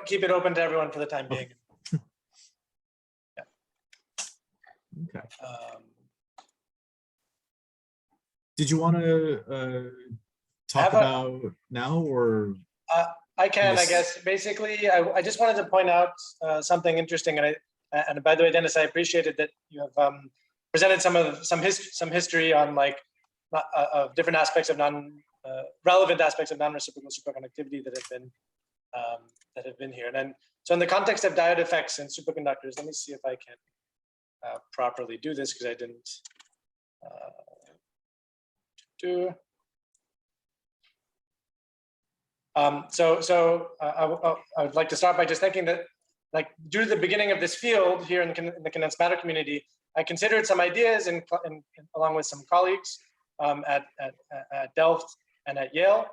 keep it open to everyone for the time being. Yeah. Okay. Did you want to talk about now, or? I can, I guess. Basically, I just wanted to point out something interesting, and by the way, Dennis, I appreciated that you have presented some history on like of different aspects of relevant aspects of non-reciprocal superconductivity that have been here. And then, so in the context of diode effects and superconductors, let me see if I can properly do this, because I didn't do. I would like to start by just thinking that, like, due to the beginning of this field here in the condensed matter community, I considered some ideas along with some colleagues at Delft and at Yale,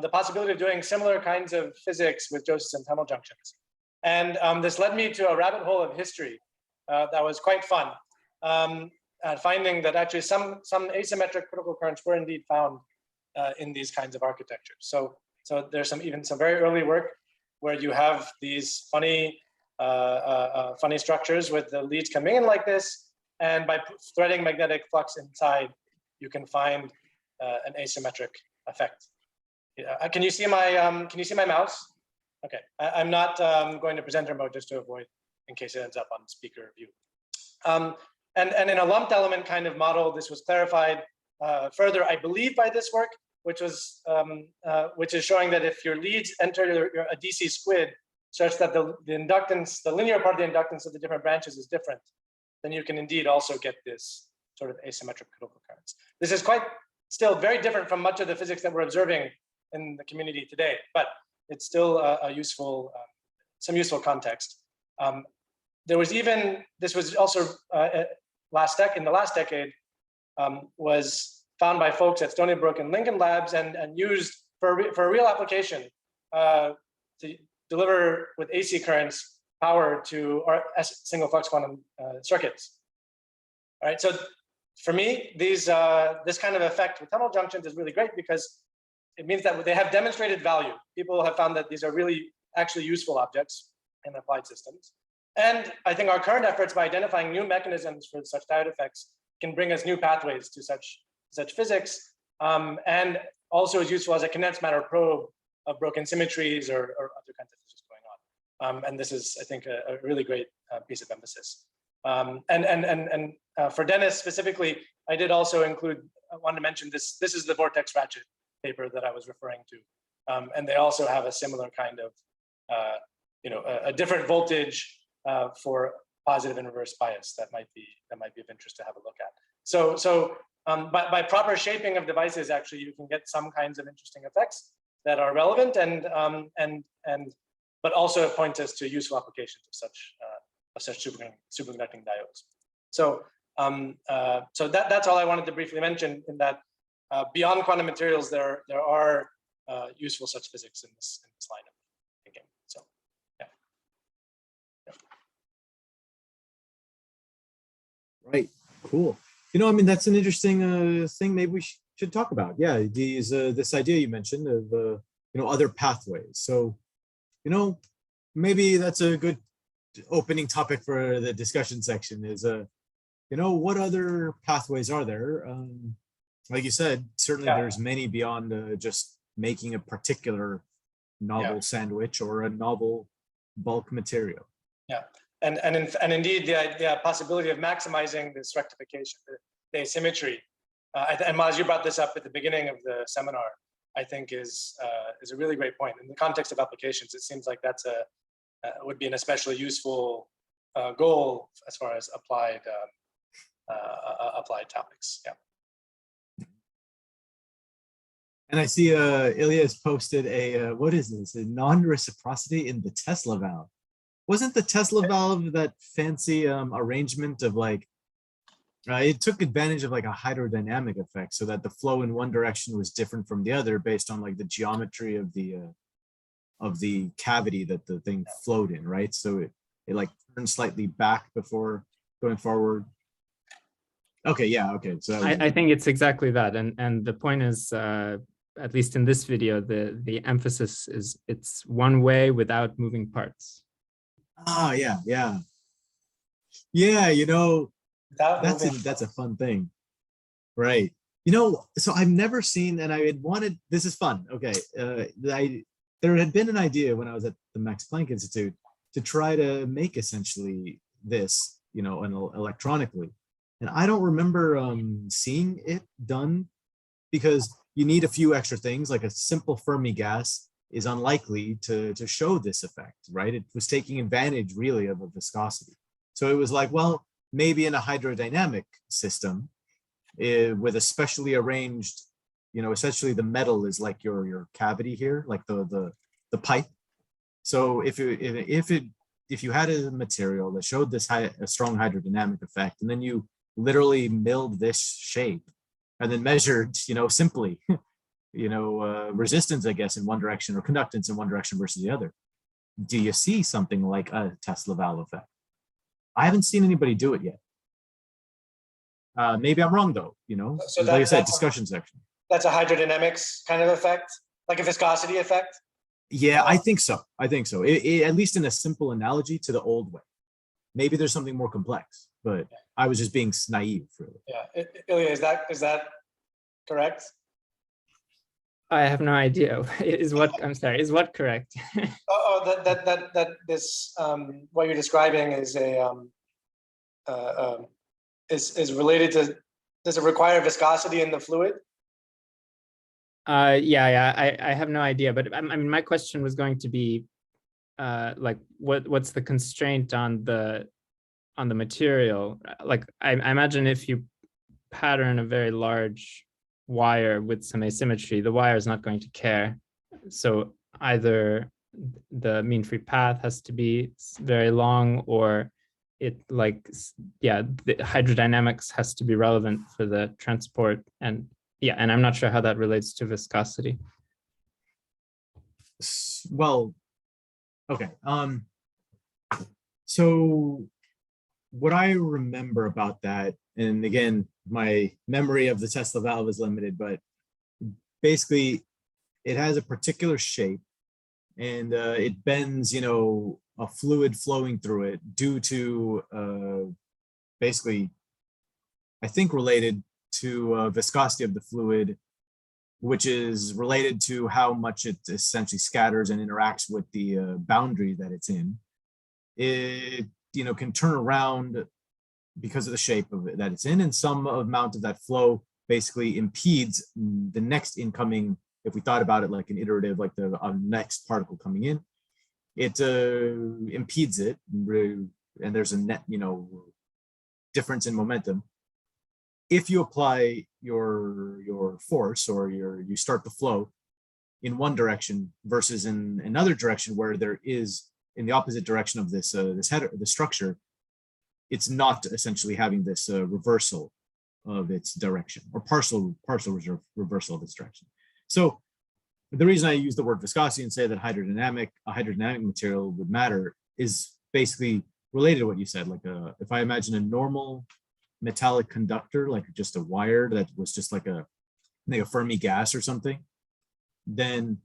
the possibility of doing similar kinds of physics with Josephson tunnel junctions. And this led me to a rabbit hole of history that was quite fun, at finding that actually some asymmetric critical currents were indeed found in these kinds of architectures. So there's even some very early work where you have these funny structures with the leads coming in like this, and by threading magnetic flux inside, you can find an asymmetric effect. Can you see my mouse? Okay, I'm not going to presenter mode just to avoid in case it ends up on speaker view. And in a lumped element kind of model, this was clarified further, I believe, by this work, which is showing that if your leads enter a DC squid such that the inductance, the linear part of the inductance of the different branches is different, then you can indeed also get this sort of asymmetric critical currents. This is still very different from much of the physics that we're observing in the community today, but it's still some useful context. This was also in the last decade, was found by folks at Stony Brook and Lincoln Labs and used for a real application to deliver with AC currents power to our single flux quantum circuits. All right, so for me, this kind of effect with tunnel junctions is really great because it means that they have demonstrated value. People have found that these are really actually useful objects in applied systems. And I think our current efforts by identifying new mechanisms for such diode effects can bring us new pathways to such physics, and also is useful as a condensed matter probe of broken symmetries or other kinds of physics going on. And this is, I think, a really great piece of emphasis. For Dennis specifically, I did also I wanted to mention this. This is the vortex ratchet paper that I was referring to, and they also have a similar kind of, a different voltage for positive and reverse bias that might be of interest to have a look at. So by proper shaping of devices, actually, you can get some kinds of interesting effects that are relevant, but also point us to useful applications of such superconducting diodes. So that's all I wanted to briefly mention. In that, beyond quantum materials, there are useful such physics in this line of thinking. So, yeah. Right. Cool. I mean, that's an interesting thing. Maybe we should talk about. Yeah, this idea you mentioned of other pathways. So, maybe that's a good opening topic for the discussion section. Is what other pathways are there? Like you said, certainly there's many beyond just making a particular novel sandwich or a novel bulk material. Yeah. And indeed, the possibility of maximizing this rectification, the asymmetry, and Maz, you brought this up at the beginning of the seminar, I think is a really great point. In the context of applications, it seems like that's would be an especially useful goal as far as applied topics. Yeah. And I see Ilya has posted what is this? A non-reciprocity in the Tesla valve. Wasn't the Tesla valve that fancy arrangement of like, it took advantage of like a hydrodynamic effect so that the flow in one direction was different from the other based on like the geometry of the cavity that the thing flowed in, right? So it like turned slightly back before going forward. Okay, yeah, okay. So I think it's exactly that. And the point is at least in this video, the emphasis is it's one way without moving parts. Ah, yeah, yeah. Yeah, you know, Without moving. that's a fun thing. Right. You know, so I've never seen, and I had wanted, this is fun. Okay. There had been an idea when I was at the Max Planck Institute to try to make essentially this, you know, electronically. And I don't remember seeing it done because you need a few extra things, like a simple Fermi gas is unlikely to show this effect, right? It was taking advantage really of a viscosity. So it was like, well, maybe in a hydrodynamic system with a specially arranged, you know, essentially the metal is like your cavity here, like the pipe. So if you had a material that showed this a strong hydrodynamic effect, and then you literally milled this shape and then measured, you know, simply, you know, resistance, I guess, in one direction or conductance in one direction versus the other, do you see something like a Tesla valve effect? I haven't seen anybody do it yet. Maybe I'm wrong though, you know, So like I said, discussion section. That's a hydrodynamics kind of effect, like a viscosity effect? Yeah, I think so. I think so. At least in a simple analogy to the old way. Maybe there's something more complex, but I was just being naive, really. Yeah, Ilya, is that correct? I have no idea. Is what correct? That this what you're describing is is related to, does it require viscosity in the fluid? Yeah, I have no idea, but I mean, my question was going to be like, what's the constraint on the material? Like, I imagine if you pattern a very large wire with some asymmetry, the wire is not going to care. So either the mean free path has to be very long, or it the hydrodynamics has to be relevant for the transport. And yeah, and I'm not sure how that relates to viscosity. Well, okay. So what I remember about that, and again, my memory of the Tesla valve is limited, but basically it has a particular shape and it bends, you know, a fluid flowing through it due to basically, I think related to viscosity of the fluid, which is related to how much it essentially scatters and interacts with the boundary that it's in. It, you know, can turn around because of the shape of it that it's in, and some amount of that flow basically impedes the next incoming. If we thought about it like an iterative, like the next particle coming in, it impedes it, and there's a net, you know, difference in momentum. If you apply your force, or you start the flow in one direction versus in another direction, where there is in the opposite direction of this the structure, it's not essentially having this reversal of its direction, or partial reversal of its direction. So the reason I use the word viscosity and say that a hydrodynamic material would matter is basically related to what you said. Like if I imagine a normal metallic conductor, like just a wire that was just like a Fermi gas or something, then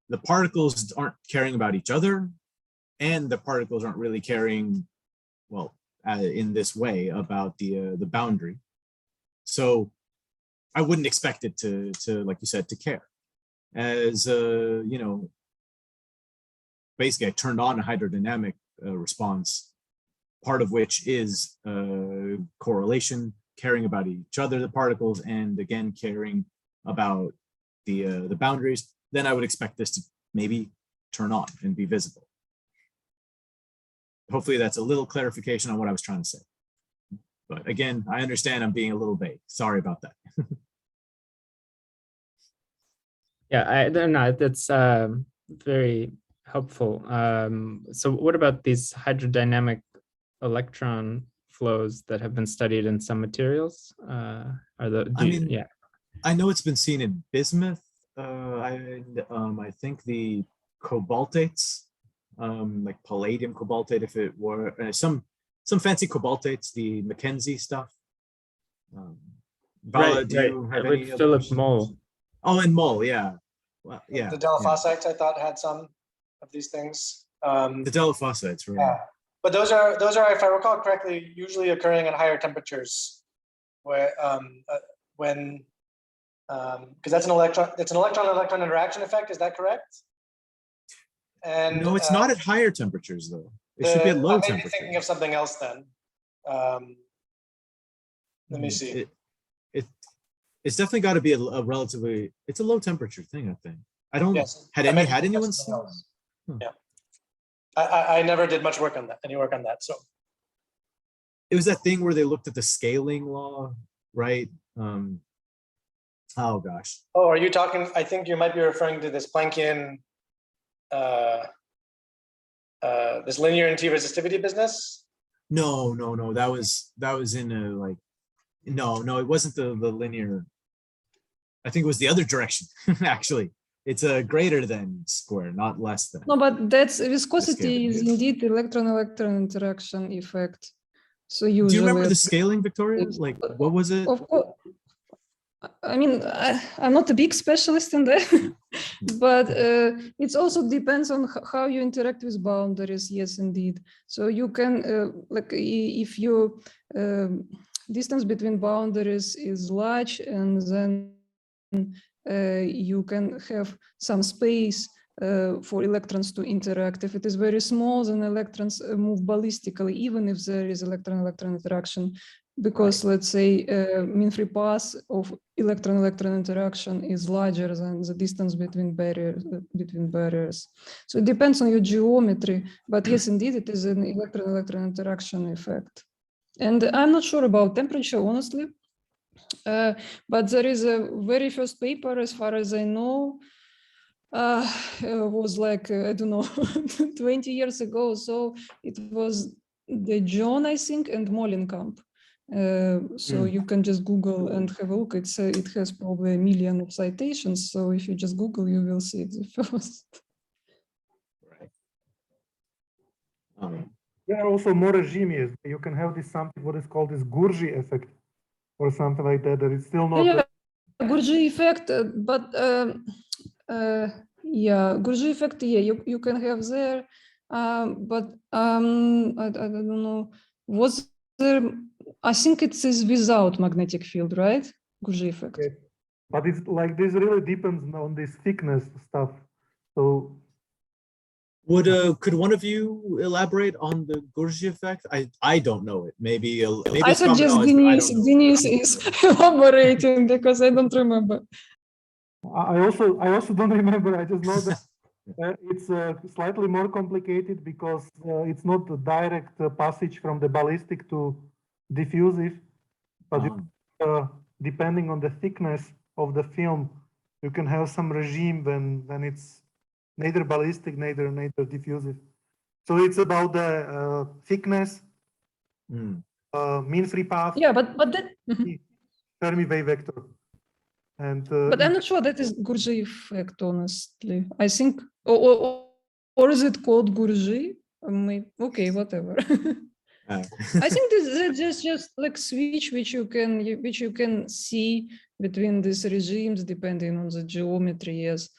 the particles aren't caring about each other, and the particles aren't really caring, well, in this way about the boundary. So I wouldn't expect it to like you said, to care. As you know, basically I turned on a hydrodynamic response, part of which is correlation, caring about each other, the particles, and again caring about the boundaries. Then I would expect this to maybe turn on and be visible. Hopefully that's a little clarification on what I was trying to say. But again, I understand I'm being a little vague. Sorry about that. Yeah, I don't know. That's very helpful. So what about these hydrodynamic electron flows that have been studied in some materials? I know it's been seen in bismuth. I think the cobaltates, like palladium cobaltate, if it were some fancy cobaltates, the Mackenzie stuff. Vala, do you have any Philip Moll. Oh, and mole, yeah. Well, yeah. The yeah. delophocytes, I thought, had some of these things. The delophocytes, right? Yeah, but those are, if I recall correctly, usually occurring at higher temperatures, where when because that's an electron interaction effect. Is that correct? And No, it's not at higher temperatures though. It should be at low I may be temperatures. thinking of something else then. Let me see. It's definitely got to be a relatively. It's a low temperature thing, I think. I don't. Yes, Had I may be anyone thinking of seen? something else. Hmm. Yeah, I never did much work on that. Any work on that? So It was that thing where they looked at the scaling law, right? Oh gosh. oh, are you talking? I think you might be referring to this Planckian, this linear anti-resistivity business. No. That was in a like. No, it wasn't the linear. I think it was the other direction. Actually, it's a greater than square, not less than. No, but that's viscosity scaling. is indeed electron-electron interaction effect. So Do you remember usually, the scaling, Victoria? Like, what was it? of course, I mean, I'm not a big specialist in that, but it also depends on how you interact with boundaries. Yes, indeed. So you can, like, if your distance between boundaries is large, and then you can have some space for electrons to interact. If it is very small, then electrons move ballistically, even if there is electron-electron interaction, because let's say mean free path of electron-electron interaction is larger than the distance between barriers. So it depends on your geometry, but yes, indeed, it is an electron-electron interaction effect. And I'm not sure about temperature, honestly. But there is a very first paper, as far as I know, was like, I don't know, 20 years ago. So it was the John, I think, and Molenkamp. So you can just Google and have a look. It has probably 1 million of citations. So if you just Google, you will see it the first. Right. There are also more regimes. You can have this something what is called this Gurji effect, or something like that. That is still not. Yeah, Gurji effect, but yeah, Gurji effect. Yeah, you can have there, but I don't know. Was there? I think it is without magnetic field, right? Gurji effect. Yes. But it's like this really depends on this thickness stuff. So Could one of you elaborate on the Gurji effect? I don't know it. Maybe I it's common suggest knowledge, but I don't know. Denise is elaborating because I don't remember. I also don't remember. I just know that it's slightly more complicated because it's not a direct passage from the ballistic to diffusive, but depending on the thickness of the film, you can have some regime when it's neither ballistic, neither diffusive. So it's about the thickness, mean free path. Yeah, but that. Fermi wave vector. And but I'm not sure that is Gurji effect, honestly. I think, or is it called Gurji? Okay, whatever. I think this is just like switch which you can see between these regimes depending on the geometry. Yes,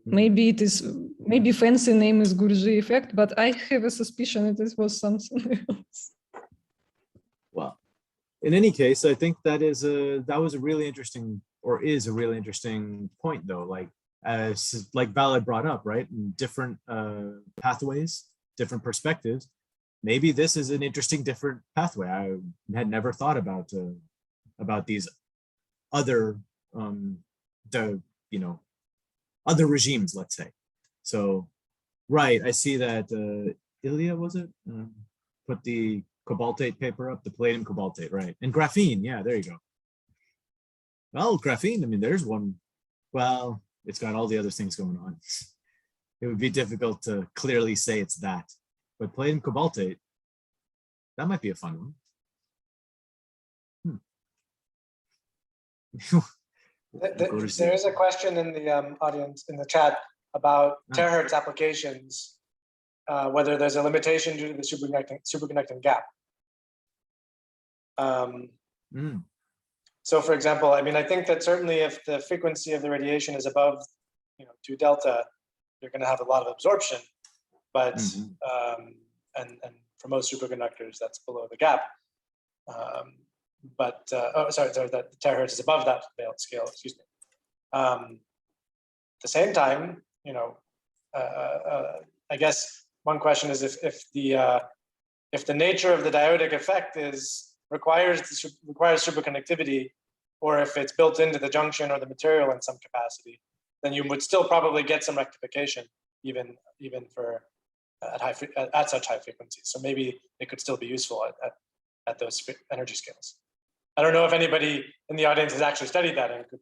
maybe fancy name is Gurji effect, but I have a suspicion it was something else. Well, in any case, I think that was a really interesting, or is a really interesting point, though. Like Val brought up, right? Different pathways, different perspectives. Maybe this is an interesting, different pathway. I had never thought about these other other regimes, let's say. So, right, I see that Ilya, was it? Put the cobaltate paper up, the palladium cobaltate, right? And graphene, yeah, there you go. Well, graphene, I mean, there's one. Well, it's got all the other things going on. It would be difficult to clearly say it's that. But palladium cobaltate, that might be a fun one. There is a question in the audience, in the chat, about terahertz applications, whether there's a limitation due to the superconducting gap. So for example, I mean, I think that certainly if the frequency of the radiation is above, 2 delta, you're going to have a lot of absorption. But and for most superconductors, that's below the gap. Sorry, that the terahertz is above that scale. Excuse me. At the same time, I guess one question is if the nature of the diodic effect requires superconductivity, or if it's built into the junction or the material in some capacity, then you would still probably get some rectification, even for at such high frequencies. So maybe it could still be useful at those energy scales. I don't know if anybody in the audience has actually studied that and could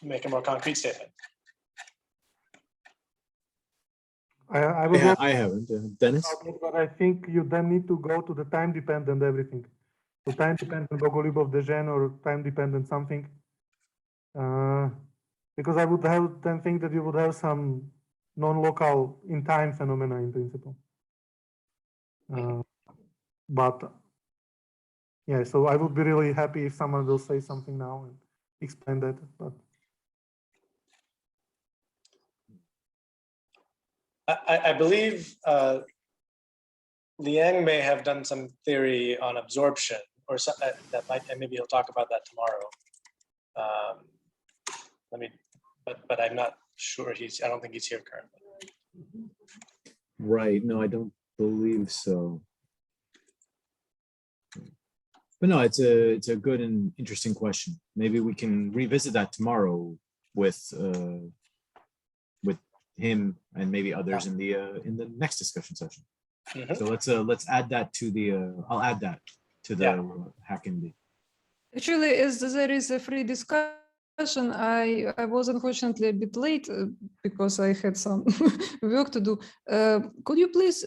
make a more concrete statement. I haven't. Dennis? But I think you then need to go to the time-dependent everything. So time-dependent Bogoliubov-Dejean or time-dependent something. Because I would then think that you would have some non-local in-time phenomena in principle. But yeah, so I would be really happy if someone will say something now and explain that. But I believe Liang may have done some theory on absorption, or that might, and maybe he'll talk about that tomorrow. But I'm not sure I don't think he's here currently. Right. No, I don't believe so. But no, it's a good and interesting question. Maybe we can revisit that tomorrow with him and maybe others in the next discussion session. So let's add that to the I'll add that to the HackMD. Actually, as there is a free discussion, I was unfortunately a bit late because I had some work to do. Could you please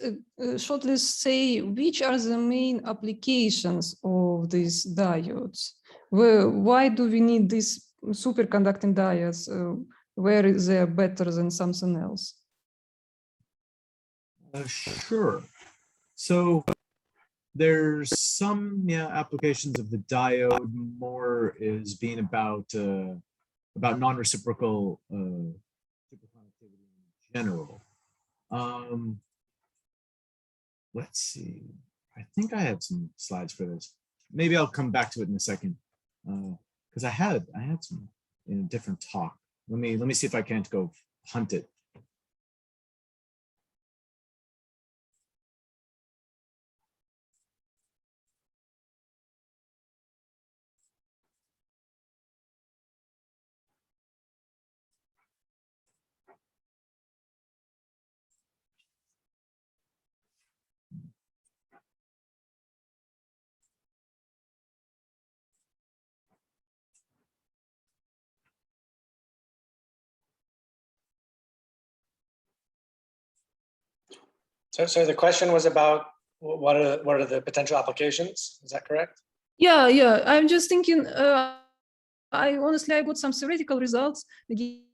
shortly say which are the main applications of these diodes? Why do we need these superconducting diodes? Where they are better than something else? Sure. So there's some applications of the diode. More is being about non-reciprocal superconductivity in general. Let's see. I think I have some slides for this. Maybe I'll come back to it in a second because I had some in a different talk. Let me see if I can't go hunt it. So the question was about what are the potential applications? Is that correct? Yeah. I'm just thinking. I got some theoretical results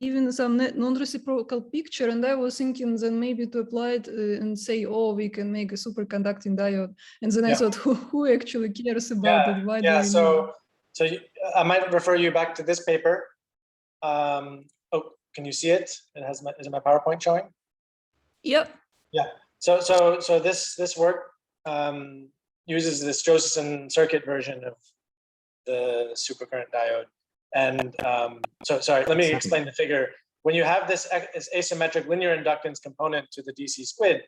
given some non-reciprocal picture, and I was thinking then maybe to apply it and say, oh, we can make a superconducting diode. And then I thought, who actually cares about it? Why do we so I might refer you back to this paper. Can you see it? Is it my PowerPoint showing? Yep. Yeah. So this work uses this Josephson circuit version of the supercurrent diode. And so sorry, let me explain the figure. When you have this asymmetric linear inductance component to the DC squid,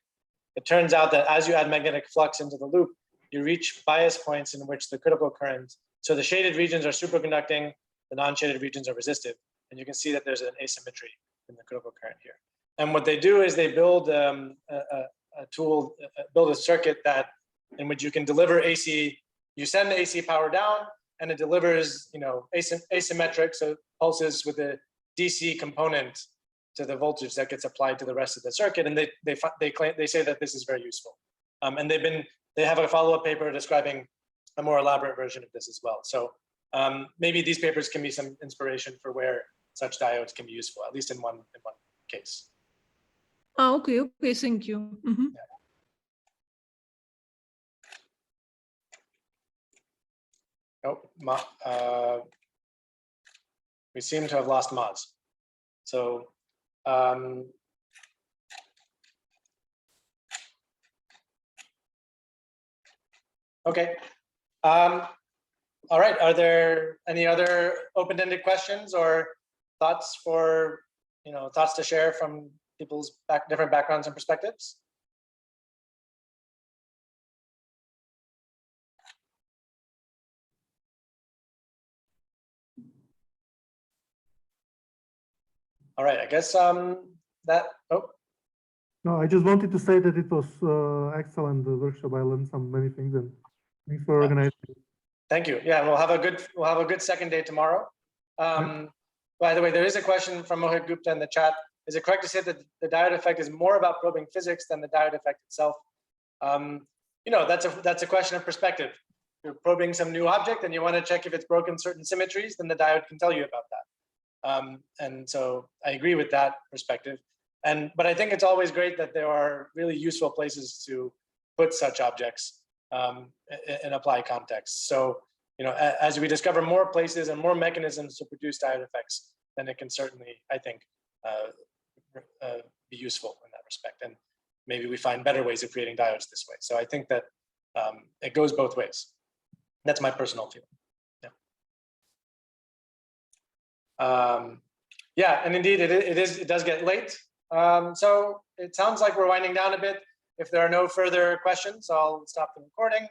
it turns out that as you add magnetic flux into the loop, you reach bias points in which the critical current, so the shaded regions are superconducting, the non-shaded regions are resistive. And you can see that there's an asymmetry in the critical current here. And what they do is they build a circuit in which you can deliver AC, you send the AC power down, and it delivers, asymmetric, so pulses with a DC component to the voltage that gets applied to the rest of the circuit. And they say that this is very useful. And they have a follow-up paper describing a more elaborate version of this as well. So maybe these papers can be some inspiration for where such diodes can be useful, at least in one case. Oh, okay, thank you. Mm-hmm. Oh, we seem to have lost Maz. So okay. All right. Are there any other open-ended questions or thoughts for, thoughts to share from people's different backgrounds and perspectives? All right. I guess that. Oh. No, I just wanted to say that it was excellent workshop. I learned many things, and thanks for organizing. Thank you. Yeah, we'll have a good second day tomorrow. By the way, there is a question from Mohit Gupta in the chat. Is it correct to say that the diode effect is more about probing physics than the diode effect itself? That's a question of perspective. If you're probing some new object and you want to check if it's broken certain symmetries, then the diode can tell you about that. And so I agree with that perspective. But I think it's always great that there are really useful places to put such objects and apply context. So, as we discover more places and more mechanisms to produce diode effects, then it can certainly, I think, be useful in that respect. And maybe we find better ways of creating diodes this way. So I think that it goes both ways. That's my personal feeling. Yeah, and indeed, it does get late. So it sounds like we're winding down a bit. If there are no further questions, I'll stop the recording.